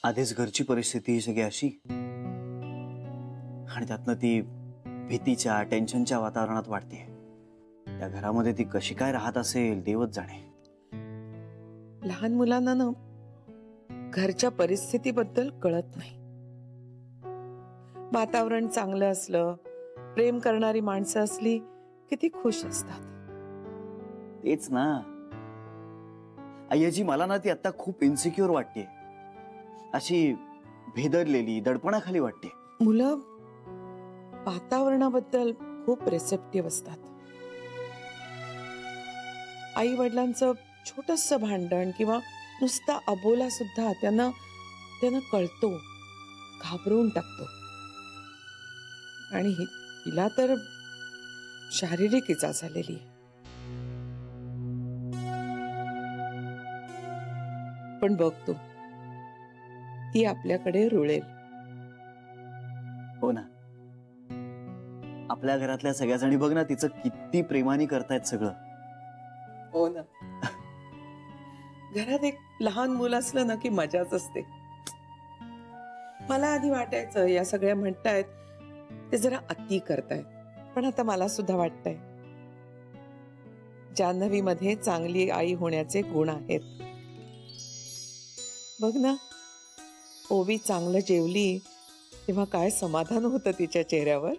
आधीच घरची परिस्थिती ही सगळी अशी, आणि त्यातनं ती भीतीच्या टेन्शनच्या वातावरणात वाढते. त्या घरामध्ये ती कशी काय राहत असेल देवच जाणे. लहान मुलांना ना घरच्या परिस्थितीबद्दल कळत नाही. वातावरण चांगलं असलं, प्रेम करणारी माणसं असली किती खुश असतात. तेच ना अय्याजी, मला ना ती आता खूप इन्सिक्युअर वाटते, अशी भेदरलेली, दडपणाखाली वाटते. मुलं वातावरणाबद्दल खूप रिसेप्टिव्ह असतात. आई वडिलांचं छोटंसं भांडण किंवा नुसता अबोला सुद्धा त्यांना कळतो, घाबरवून टाकतो. आणि हिला तर शारीरिक इजा झालेली आहे. पण बघतो ती आपल्याकडे रुळेल. हो ना, आपल्या घरातल्या सगळ्या जणी बघ ना तिचं किती प्रेमाने करतायत सगळं. हो ना. घरात एक लहान मुलं असलं ना की मजाच असते. मला आधी वाटायचं या सगळ्या म्हणतायत ते जरा अति करतायत, पण आता मला सुद्धा वाटतंय जान्हवी मध्ये चांगली आई होण्याचे गुण आहेत. बघ ना, ओवी चांगलं जेवली तेव्हा काय समाधान होतं तिच्या चेहऱ्यावर.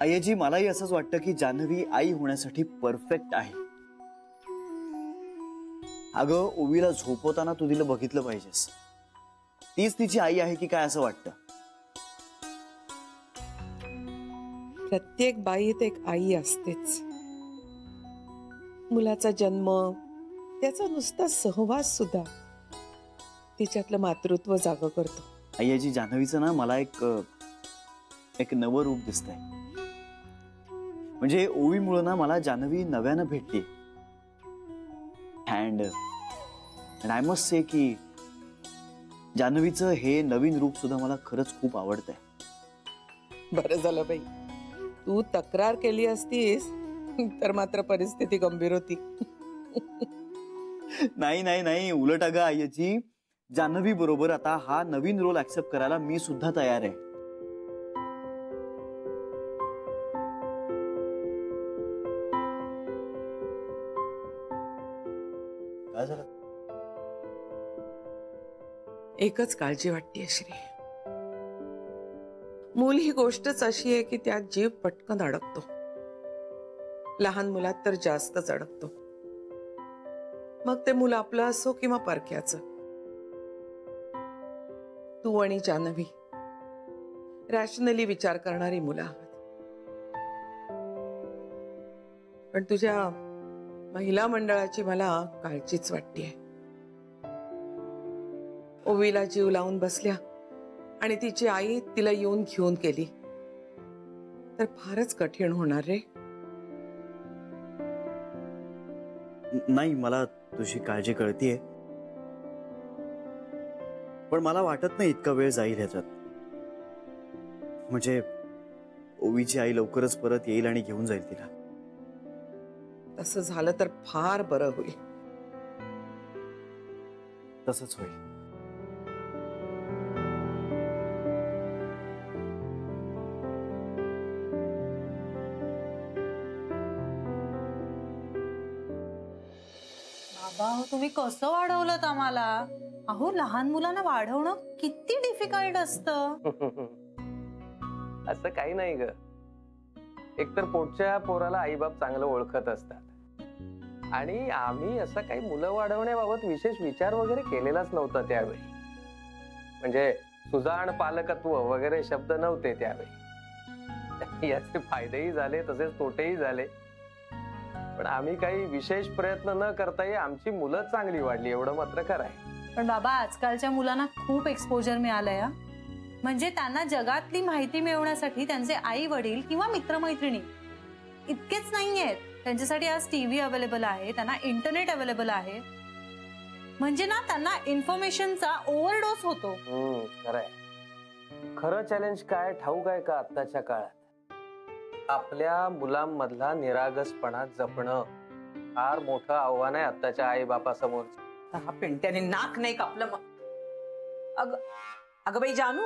अय्याजी, मलाही असंच वाटतं की जान्हवी आई होण्यासाठी परफेक्ट आहे. अगं, ओवीला झोपवताना तू तिला बघितलं पाहिजेस, तीच तिची आई आहे की काय असं वाटतं. प्रत्येक बाईत एक आई असतेच. मुलाचा जन्म, त्याचा नुसता सहवास सुद्धा तिच्यातलं मातृत्व जागं करतो. अय्याजी, जान्हवीचं ना मला एक नवं रूप दिसतंय. म्हणजे ओवीमुळे ना मला जान्हवी नव्यानं भेटली. अँड आय मस्ट से की जान्हवीचं हे नवीन रूप सुद्धा मला खरंच खूप आवडतंय. बरं झालं बाई, तू तक्रार केली असतीस तर मात्र परिस्थिती गंभीर होती. नाही नाही नाही, उलट अगं अय्याजी, जान्हवी बरोबर आता हा नवीन रोल ऍक्सेप्ट करायला मी सुद्धा तयार आहे. काय झालं? एकच काळजी वाटतेय श्री. मूल ही गोष्टच अशी आहे की त्यात जीव पटकन अडकतो. लहान मुलात तर जास्तच अडकतो. मग ते मुलं आपलं असो किंवा परक्याचं. तू आणि जान्हवी रॅशनली विचार करणारी मुलं आहात. पण तुझ्या महिला मंडळाची मला काळजीच वाटतेय. ओवीला जीव लावून बसल्या आणि तिची आई तिला येऊन घेऊन गेली तर फारच कठीण होणार रे. नाही, मला तुझी काळजी कळतीये, पण मला वाटत नाही इतका वेळ जाईल ह्याच्यात. म्हणजे ओवीची आई लवकरच परत येईल आणि घेऊन जाईल तिला. तसं झालं तर फार बरं होईल. तसंच होईल. बाबा, तुम्ही कसं वाढवलं आम्हाला? अहो, लहान मुलांना वाढवणं किती डिफिकल्ट असतं. असं काही नाही ग. एकतर पोटच्या पोराला आईबाप चांगलं ओळखत असतात, आणि आम्ही असं काही मुलं वाढवण्याबाबत विशेष विचार वगैरे केलेलाच नव्हता त्यावेळी. म्हणजे सुजाण पालकत्व वगैरे शब्द नव्हते त्यावेळी. याचे फायदेही झाले तसेच तोटेही झाले, पण आम्ही काही विशेष प्रयत्न न करताही आमची मुलं चांगली वाढली, एवढं मात्र खरं आहे. पण बाबा, आजकालच्या मुलांना खूप एक्सपोजर मिळालंय. म्हणजे त्यांना जगातली माहिती मिळवण्यासाठी त्यांचे आई वडील किंवा मित्रमैत्रिणी इतकेच नाहीयेत, त्यांच्यासाठी आज टीव्ही अवेलेबल आहे, त्यांना इंटरनेट अवेलेबल आहे. म्हणजे ना त्यांना इन्फॉर्मेशनचा ओव्हरडोस होतो. खरंय. खरं चॅलेंज काय ठाऊक आहे का? आत्ताच्या काळात आपल्या मुलांमधला निरागसपणा जपणं फार मोठं आव्हान आहे आत्ताच्या आई बापासमोर. हा पिंट्याने नाक नाही कापलं मग. अगं बाई जानू,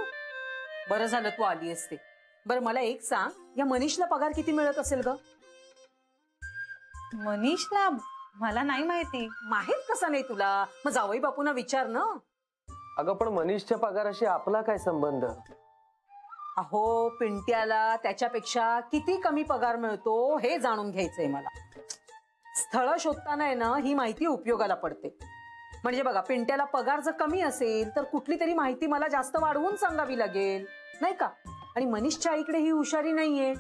बरं झालं तू आली असते. बरं मला एक सांग, या मनीषला पगार किती मिळत असेल ग? मनीषला मला नाही माहिती. माहित कसा नाही तुला? मग जावई बापूंना विचार ना. अगं पण मनीषच्या पगाराशी आपला काय संबंध? अहो पिंट्याला त्याच्यापेक्षा किती कमी पगार मिळतो हे जाणून घ्यायचंय मला. स्थळ शोधताना आहे ना ही माहिती उपयोगाला पडते. म्हणजे बघा, पिंट्याला पगार जर कमी असेल तर कुठली तरी माहिती मला जास्त वाढवून सांगावी लागेल, नाही का? आणि मनीषच्या आईकडे ही हुशारी नाहीये,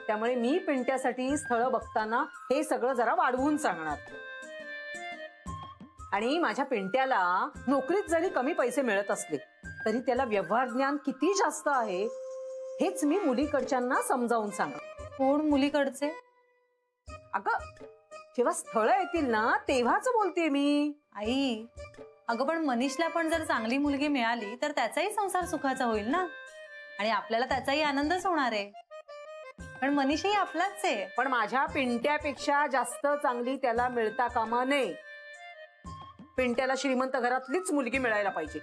त्यामुळे मी पिंट्यासाठी स्थळ बघताना हे सगळं जरा वाढवून सांगणार. आणि माझ्या पिंट्याला नोकरीत जरी कमी पैसे मिळत असले तरी त्याला व्यवहार ज्ञान किती जास्त आहे हेच मी मुलीकडच्यांना समजावून सांगणार. कोण मुलीकडचे? अगं जेव्हा स्थळ येतील ना तेव्हाच बोलते मी. आई, अगं पण मनीषला पण जर चांगली मुलगी मिळाली तर त्याचाही संसार सुखाचा होईल ना, आणि आपल्याला त्याचाही आनंदच होणार आहे. पण मनीषही आपलाच आहे. पण माझ्या पिंट्यापेक्षा जास्त चांगली त्याला मिळता कामा नये. पिंट्याला श्रीमंत घरातलीच मुलगी मिळायला पाहिजे.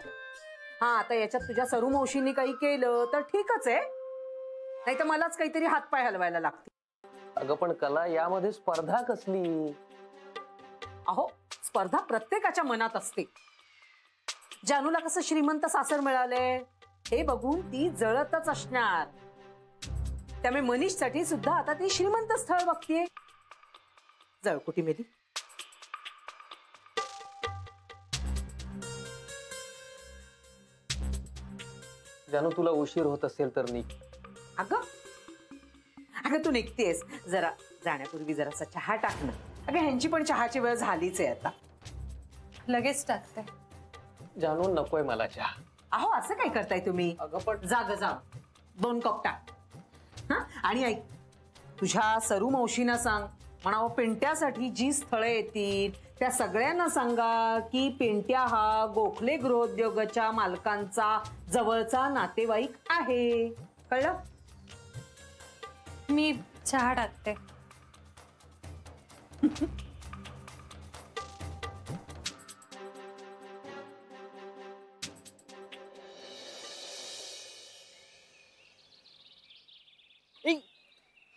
हा, आता याच्यात तुझ्या सरू मावशींनी काही केलं तर ठीकच आहे, नाही तर मलाच काहीतरी हातपाय हलवायला लागते. अगं पण कला, यामध्ये स्पर्धा कसली? अहो स्पर्धा प्रत्येकाच्या मनात असते. जानूला कसं श्रीमंत सासर मिळालंय हे बघून ती जळतच असणार. त्यामुळे मनीषसाठी सुद्धा आता ती श्रीमंत स्थळ बघतीये. जळकुटी मेली. जानू तुला उशीर होत असेल तर निघ. अगं तू निघतेस, जरा जाण्यापूर्वी जरासा चहा टाक ना. अगं ह्यांची पण चहाची वेळ झालीच आहे आता. लगेच टाकते. जानू नकोय मला चहा. अहो असं काय करताय तुम्ही? अगं पण जा 2 कप टाक. हा, आणि ऐक, तुझ्या सरू मावशींना सांग, म्हणावं पिंट्यासाठी जी स्थळं येतील त्या सगळ्यांना सांगा की पिंट्या हा गोखले गृहोद्योगाच्या मालकांचा जवळचा नातेवाईक आहे. कळलं? मी चहा टाकते.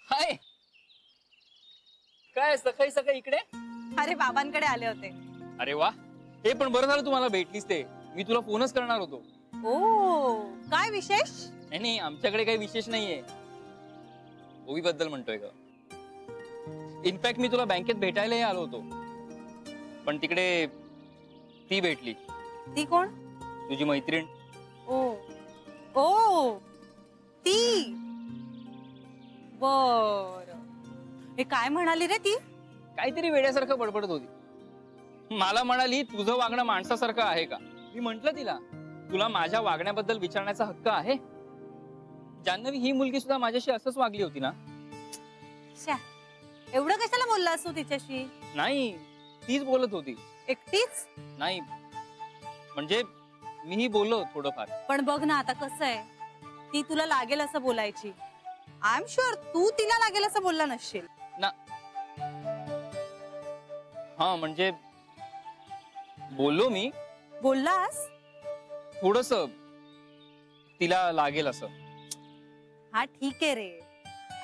हाय, काय सकाळी सकाळी इकडे? अरे बाबांकडे आले होते. अरे वा, हे पण बरं झालं तुम्हाला भेटलीस ते. मी तुला फोनच करणार होतो. ओ, काय विशेष? नाही, आमच्याकडे काही विशेष नाहीये. ओवी बद्दल म्हणतोय का? इनफॅक्ट मी तुला बँकेत भेटायलाही आलो होतो, पण तिकडे ती भेटली. ती कोण? तुझी मैत्रीण. ओ ती. बर, हे काय म्हणाली रे ती? काहीतरी वेड्यासारखं बडबडत होती. मला म्हणाली तुझं वागणं माणसासारखं आहे का? मी म्हंटल तिला, तुला माझ्या वागण्याबद्दल विचारण्याचा हक्क आहे? जान्हवी, ही मुलगी सुद्धा माझ्याशी असंच वागली होती ना? एवढं कशाला बोललास तू तिच्याशी? नाही, तीच बोलत होती. एकटीच? नाही, म्हणजे मीही बोललो थोडंफार. पण बघ ना आता कसं आहे, ती तुला लागेल असं बोलायची. आय एम शुअर तू तिला लागेल असं बोलला नसशील ना. हा, म्हणजे बोललो मी. बोललास? थोडस तिला लागेल असं. हा ठीक आहे रे,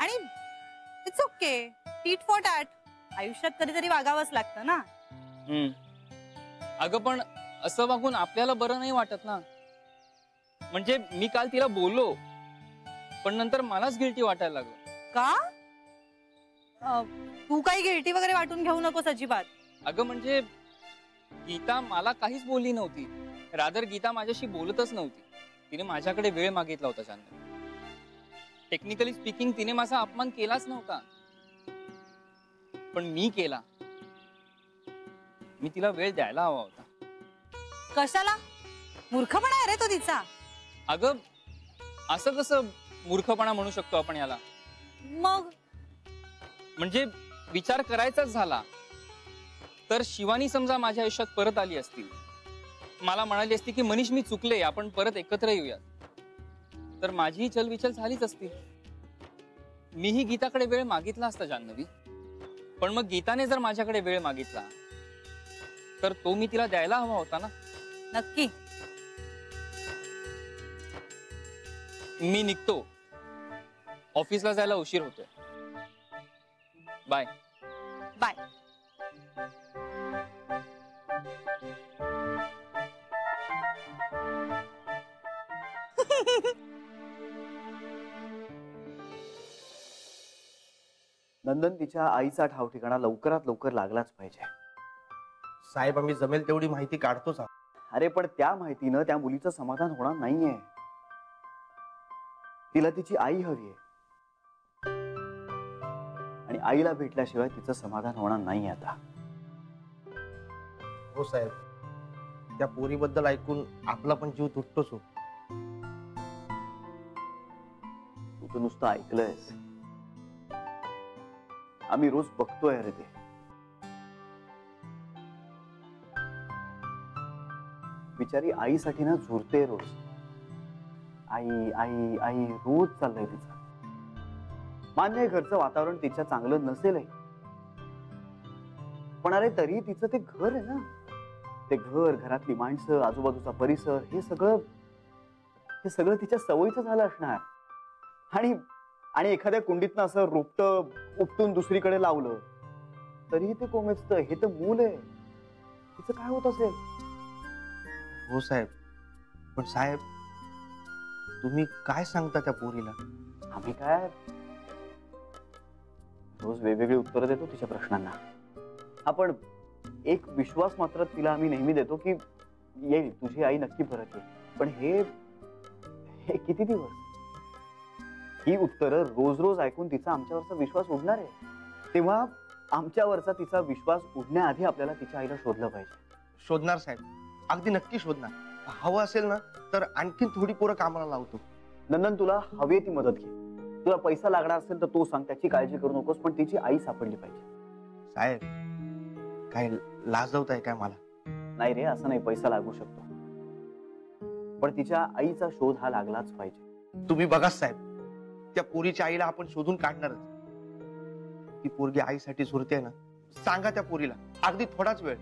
आणि it's okay. Tit for tat. आयुष्यात कधीतरी वागावंच लागतं ना. अगं पण असं वागून आपल्याला बरं नाही वाटत ना. म्हणजे मी काल तिला बोललो, पण नंतर मलाच गिल्टी वाटायला लागलं. का? तू काही गिल्टी वगैरे वाटून घेऊ नकोस अजिबात. अगं म्हणजे गीता मला काहीच बोलली नव्हती. रादर गीता माझ्याशी बोलतच नव्हती. तिने माझ्याकडे वेळ मागितला होता. जान्हवी, टेक्निकली स्पीकिंग तिने माझा अपमान केलाच नव्हता, पण मी केला. मी तिला वेळ द्यायला हवा होता. कशाला? मूर्खपणा आहे रे तो तिचा. अगं असं कसं मूर्खपणा म्हणू शकतो आपण याला? मग म्हणजे विचार करायचाच झाला तर शिवानी समजा माझ्या आयुष्यात परत आली असती, मला म्हणाली असती की मनीष मी चुकले, आपण परत एकत्र येऊया, तर माझीही चलविचल झालीच असती. मीही गीताकडे वेळ मागितला असता जान्हवी. पण मग गीताने जर माझ्याकडे वेळ मागितला तर तो मी तिला द्यायला हवा होता ना. नक्की. मी निघतो, ऑफिसला जायला उशीर होतोय. बाय. बाय. नंदन, तिच्या आईचा ठाव ठिकाणा लवकरात लवकर लागलाच पाहिजे. साहेब, आम्ही जमेल तेवढी माहिती काढतोच आहोत. अरे पण त्या माहितीनं त्या मुलीचं समाधान होणार नाहीये. तिला तिची आई हवी आहे आणि आईला भेटल्याशिवाय तिचं समाधान होणार नाही. आता हो साहेब, त्या पोरीबद्दल ऐकून आपला पण जीव तुटतोच हो. तू तर नुसतं ऐकलंयस, आम्ही रोज बघतोय. अरे ते बिचारी आईसाठी ना झुरते रोज. आई आई आई रोज चाललंय तिचं. मान्य आहे, घरचं वातावरण तिच्या चांगलं नसेलही, पण अरे तरी तिचं ते घर आहे ना. ते घर, घरातली माणसं, आजूबाजूचा परिसर, हे सगळं तिच्या सवयीचं झालं असणार. आणि एखाद्या कुंडीतनं असं रोपटं उपटून दुसरीकडे लावलं तरीही ते कोमेजतं. हे तर मूल आहे, तिचं काय होत असेल. हो साहेब, पण साहेब तुम्ही काय सांगता त्या पोरीला? आम्ही काय रोज वेगवेगळी उत्तरं देतो तिच्या प्रश्नांना. आपण एक विश्वास मात्र तिला आम्ही नेहमी देतो की येईल, तुझी आई नक्की परत येईल. पण हे किती दिवस ही उत्तरं रोज रोज ऐकून तिचा आमच्यावरचा विश्वास उडणार आहे. तेव्हा आमच्यावरचा तिचा विश्वास उडण्याआधी आपल्याला तिच्या आईला शोधलं पाहिजे. शोधणार साहेब, अगदी नक्की शोधणार. हवं असेल ना तर आणखीन थोडी पोरं कामाला लावतो. नंदन, तुला हवी ती मदत घे. तुला पैसा लागणार असेल तर तो सांग, त्याची काळजी करू नकोस. पण तिची आई सापडली पाहिजे. साहेब, काय लाजवताय काय मला? नाही रे, असं नाही. पैसा लागू शकतो, पण तिच्या आईचा शोध हा लागलाच पाहिजे. तुम्ही बघा साहेब, त्या पोरीच्या आईला आपण शोधून काढणारच. ती पोरगी आईसाठी झुरते ना, सांगा त्या पोरीला. अगदी थोडाच वेळ.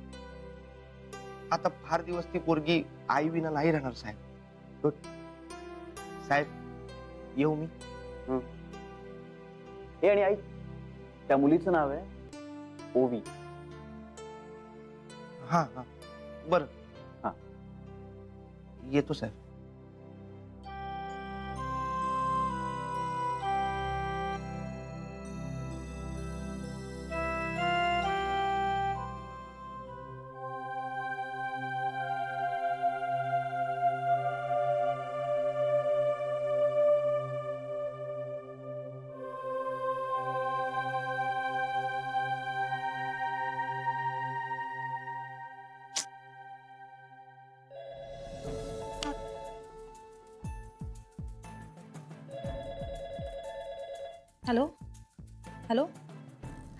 आता फार दिवस ती पोरगी आई विना नाही राहणार साहेब. साहेब, येऊ मी? हे आणि आई, त्या मुलीचं नाव आहे ओवी. हा हा, बर. हा, येतो साहेब. हॅलो हॅलो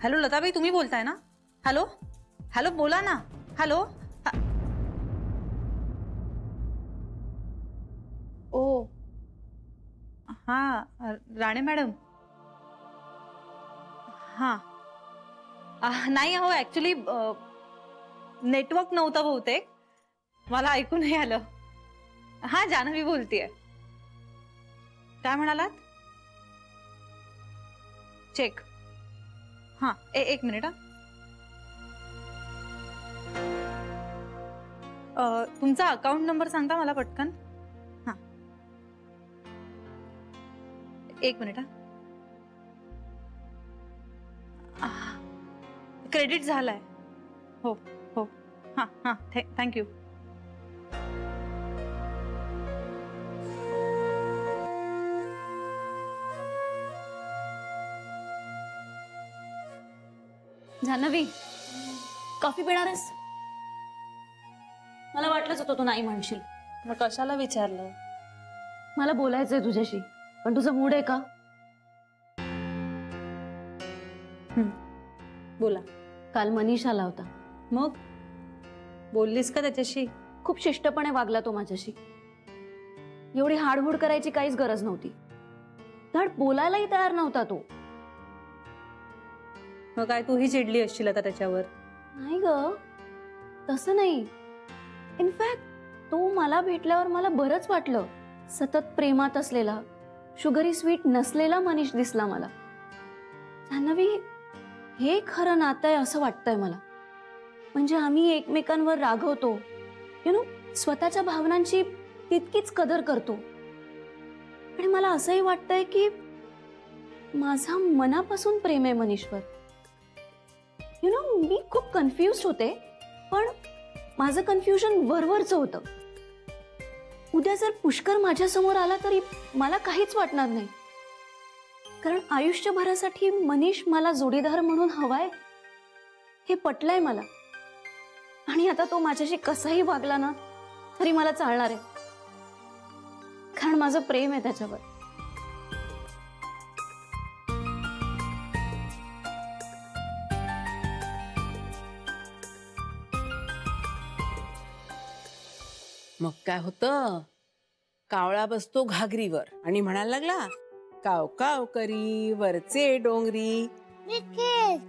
हॅलो, लताबाई तुम्ही बोलताय ना? हॅलो हॅलो, बोला ना. हॅलो. ओ हां, राणे मॅडम. हां, नाही हो, ऍक्च्युली नेटवर्क नव्हतं बहुतेक, मला ऐकू नाही आलं. हां, जान्हवी बोलतेय. काय म्हणालात? चेक. हां, एक मिनिट. तुमचा अकाउंट नंबर सांगता मला पटकन? हां, एक मिनिट. क्रेडिट झालाय. हो हो, हां हां, थँक्यू. जान्हवी, कॉफी पिणार आहेस? मला वाटलंच होतं तू नाही म्हणशील. मग कशाला विचारलं? मला बोलायचंय तुझ्याशी, पण तुझा मूड आहे का? बोला. काल मनीष आला होता. मग बोललीस का त्याच्याशी? खूप शिष्टपणे वागला तो माझ्याशी. एवढी हाडहूड करायची काहीच गरज नव्हती. धड बोलायलाही तयार नव्हता तो. मग काय तूही चिडली असशील आता त्याच्यावर? नाही ग, तसं नाही. इनफॅक्ट तो मला भेटल्यावर मला बरंच वाटलं. सतत प्रेमात असलेला, शुगरी स्वीट नसलेला मनीष दिसला मला. जान्हवी, हे खरं नातं आहे असं वाटतंय मला. म्हणजे आम्ही एकमेकांवर रागवतो, स्वतःच्या भावनांची तितकीच कदर करतो. आणि मला असंही वाटतंय की माझा मनापासून प्रेम आहे मनीषवर. मी खूप कन्फ्युज होते, पण माझं कन्फ्युजन वरवरचं होतं. उद्या जर पुष्कर माझ्या समोर आला तरी मला काहीच वाटणार नाही, कारण आयुष्यभरासाठी मनीष मला जोडीदार म्हणून हवाय हे पटलंय मला. आणि आता तो माझ्याशी कसाही वागला ना तरी मला चालणार आहे, कारण माझं प्रेम आहे त्याच्यावर. मग काय होतं, कावळा बसतो घागरीवर आणि म्हणायला लागला, काव काव करी वरचे डोंगरी.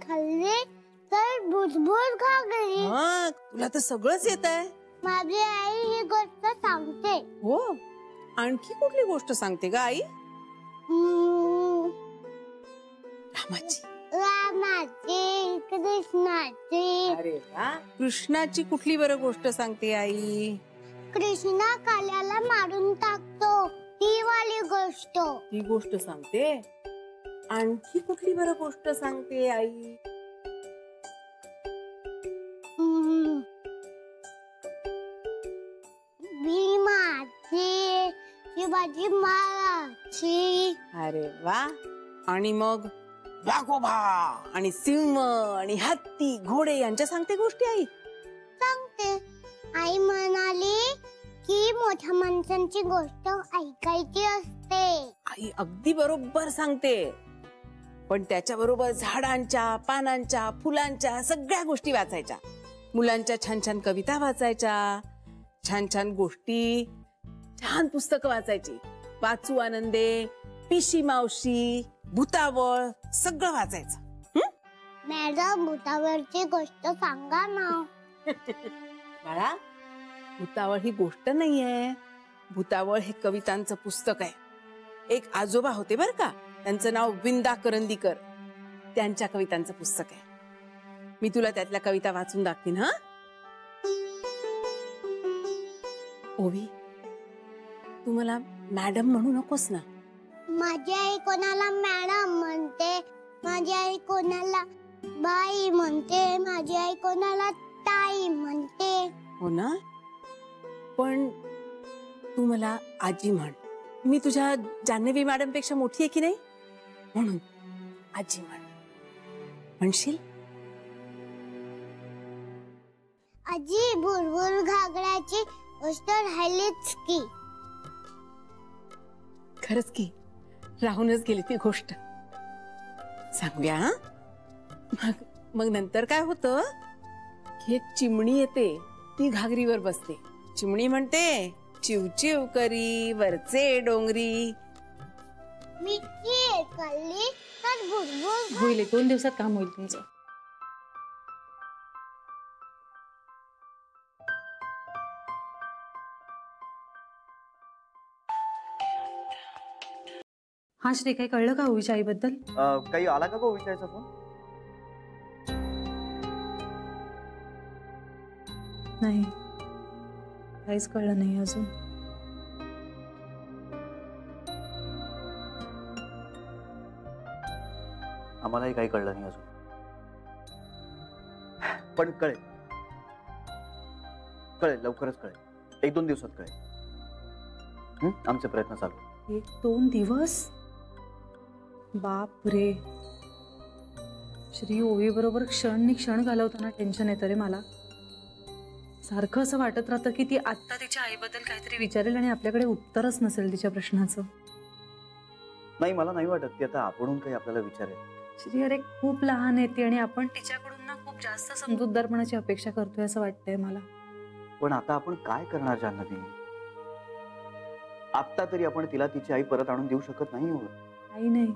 खाल्ले तर भुजभुज घागरी. हा, तुला तर सगळंच येत आहे. माझी आई ही गोष्ट सांगते. हो, आणखी कुठली गोष्ट सांगते ग आई? रामाची, रामाची, कृष्णाची. अरे वा, कृष्णाची कुठली बरं गोष्ट सांगते आई? कृष्णा काल्याला मारून टाकतो ही वाली गोष्ट. ती गोष्ट सांगते. आणखी कुठली बरं गोष्ट सांगते आई? भीमाची, शिवाजी महाराजची. अरे वा. आणि मग वाघोबा आणि सिंह आणि हत्ती घोडे यांच्या सांगते गोष्टी आई? सांगते. आई म्हणाली की मोठ्या माणसांची गोष्ट ऐकायची असते. आई अगदी बरोबर सांगते, पण त्याच्याबरोबर झाडांच्या, पानांच्या, फुलांच्या सगळ्या गोष्टी वाचायच्या. मुलांच्या छान छान कविता वाचायच्या, छान छान गोष्टी, छान पुस्तकं वाचायची. वाचू आनंदे, पिशी मावशी, भूतावळ सगळं वाचायचं. मॅडम, भूतावळची गोष्ट सांगा ना. बाळा, भूतावळ ही गोष्ट नाहीये. भूतावळ हे कवितांचं पुस्तक आहे. एक आजोबा होते बर का, त्यांचं नाव विंदा करंदीकर. त्यांच्या कवितांचं पुस्तक आहे. मी तुला त्यातल्या कविता वाचून दाखवीन. हा ओवी, तू मला मॅडम म्हणू नकोस ना. माझी आई कोणाला मॅडम म्हणते, माझी आई कोणाला बाई म्हणते, माझी आई कोणाला ताई म्हणते. हो ना, पण तू मला आजी म्हण. मी तुझ्या जान्हवी मॅडम पेक्षा मोठी आहे की नाही, म्हणून आजी म्हण. म्हणशील? आजी, भुरभुर घागराची गोष्ट राहिलीच की. खरंच की, राहूनच गेली ती गोष्ट. सांगूया. मग नंतर काय होतं, एक चिमणी येते, ती घागरीवर बसते. चिमणी म्हणते, चिव चिव करी वरचे डोंगरी. मिठी खाल्ली तर भुरभुर. होईल, 2 दिवसात काम होईल तुमचं. हा श्री, काही कळलं का ओवीच्या आईबद्दल? काही आला का ओवीच्या फोन? नाही, काहीच कळलं नाही अजून. आम्हालाही काही कळलं नाही अजून, पण कळेल. लवकरच कळेल. 1-2 दिवसात कळेल. आमचे प्रयत्न चालू. 1-2 दिवस? बाप रे श्री, ओवी बरोबर क्षण घालवताना टेन्शन येतं रे मला. सारखं असं वाटत राहतं की ती आत्ता तिच्या आईबद्दल काहीतरी विचारेल आणि आपल्याकडे उत्तरच नसेल तिच्या प्रश्नाचं. नाही, मला नाही वाटत ती आता आपणहून काही आपल्याला विचारेल. श्री, अरे खूप लहान आहे ती आणि आपण तिच्याकडून ना खूप जास्त समजूतदारपणाची अपेक्षा करतोय असं वाटतंय मला. पण आता आपण काय करणार जान्हवी? आता तरी आपण तिला तिची आई परत आणून देऊ शकत नाही. आई नाही,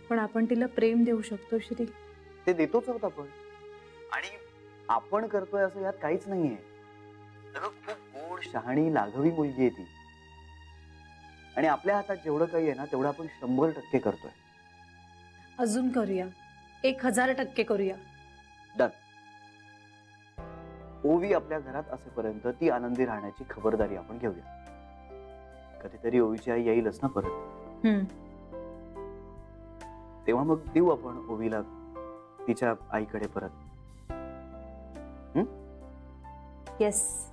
पण आपण तिला प्रेम देऊ शकतो श्री. ते देतोच आहोत आपण. आणि आपण करतोय असं यात काहीच नाहीये. अगं, खूप गोड शहाणी लाघवी मुलगी आहे ती. आणि आपल्या हातात जेवढं काही आहे ना तेवढं आपण 100% करतोय. अजून करूया, 1000% करूया. डन. ओवी आपल्या घरात असेपर्यंत ती आनंदी राहण्याची खबरदारी आपण घेऊया. कधीतरी ओवीची आई येईलच ना परत. तेव्हा मग देऊ आपण ओवीला तिच्या आईकडे परत. येस.